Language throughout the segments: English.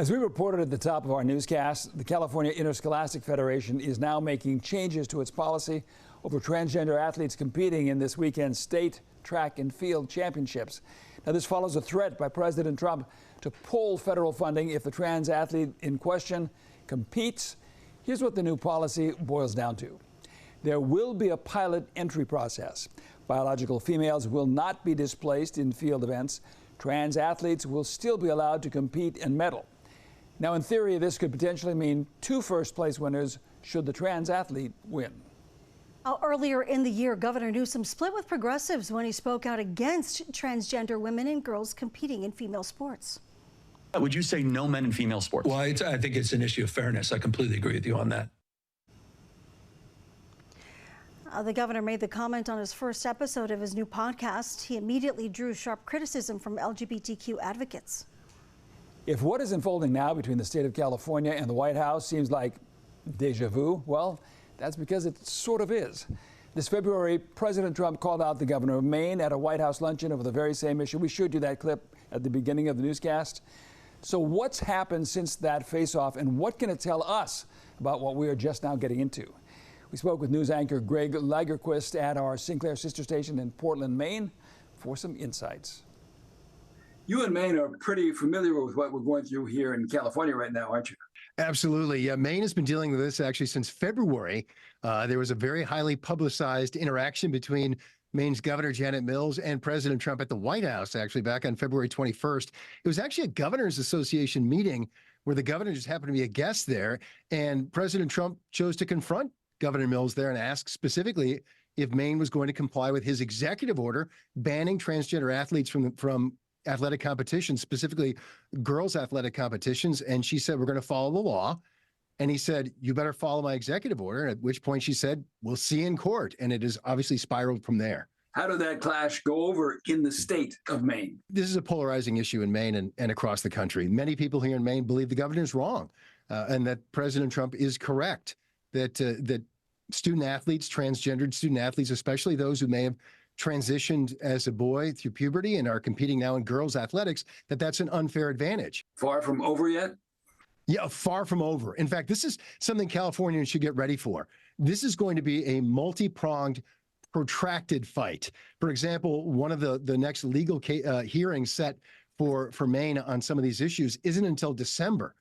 As we reported at the top of our newscast, the California Interscholastic Federation is now making changes to its policy over transgender athletes competing in this weekend's state track and field championships. Now, this follows a threat by President Trump to pull federal funding if the trans athlete in question competes. Here's what the new policy boils down to. There will be a pilot entry process. Biological females will not be displaced in field events. Trans athletes will still be allowed to compete and medal. Now, in theory, this could potentially mean 2 first-place winners should the trans athlete win. Earlier in the year, Governor Newsom split with progressives when he spoke out against transgender women and girls competing in female sports. Would you say no men in female sports? Well, I think it's an issue of fairness. I completely agree with you on that. The governor made the comment on his first episode of his new podcast. He immediately drew sharp criticism from LGBTQ advocates. If what is unfolding now between the state of California and the White House seems like deja vu, well, that's because it sort of is. This February, President Trump called out the governor of Maine at a White House luncheon over the very same issue. We showed you that clip at the beginning of the newscast. So what's happened since that face-off, and what can it tell us about what we are just now getting into? We spoke with news anchor Greg Lagerquist at our Sinclair sister station in Portland, Maine, for some insights. You and Maine are pretty familiar with what we're going through here in California right now, aren't you? Absolutely. Yeah, Maine has been dealing with this actually since February. There was a very highly publicized interaction between Maine's Governor Janet Mills and President Trump at the White House, actually back on February 21st. It was actually a Governors Association meeting where the governor just happened to be a guest there, and President Trump chose to confront Governor Mills there and ask specifically if Maine was going to comply with his executive order banning transgender athletes from athletic competitions, specifically girls' athletic competitions. And she said, we're going to follow the law. And he said, you better follow my executive order. At which point she said, we'll see you in court. And it has obviously spiraled from there. How did that clash go over in the state of Maine? This is a polarizing issue in Maine and across the country. Many people here in Maine believe the governor is wrong and that President Trump is correct, that student athletes, transgendered student athletes, especially those who may have transitioned as a boy through puberty and are competing now in girls' athletics, that's an unfair advantage. Far from over yet? Yeah, far from over. In fact, this is something Californians should get ready for. This is going to be a multi-pronged, protracted fight. For example, one of the next legal hearings set for Maine on some of these issues isn't until December.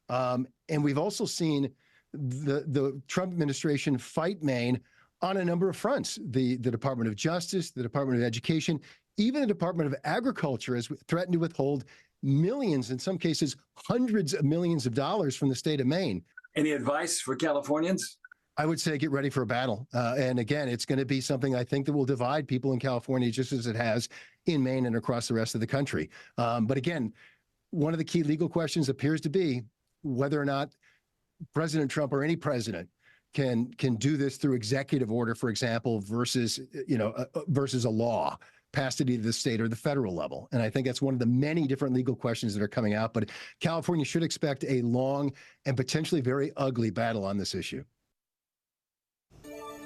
And we've also seen the Trump administration fight Maine on a number of fronts. The Department of Justice, the Department of Education, even the Department of Agriculture has threatened to withhold millions, in some cases, hundreds of millions of dollars from the state of Maine. Any advice for Californians? I would say get ready for a battle. And again, it's going to be something I think that will divide people in California just as it has in Maine and across the rest of the country. But again, one of the key legal questions appears to be whether or not President Trump or any president can do this through executive order, for example, versus a law passed at either the state or the federal level. And I think that's one of the many different legal questions that are coming out. But California should expect a long and potentially very ugly battle on this issue.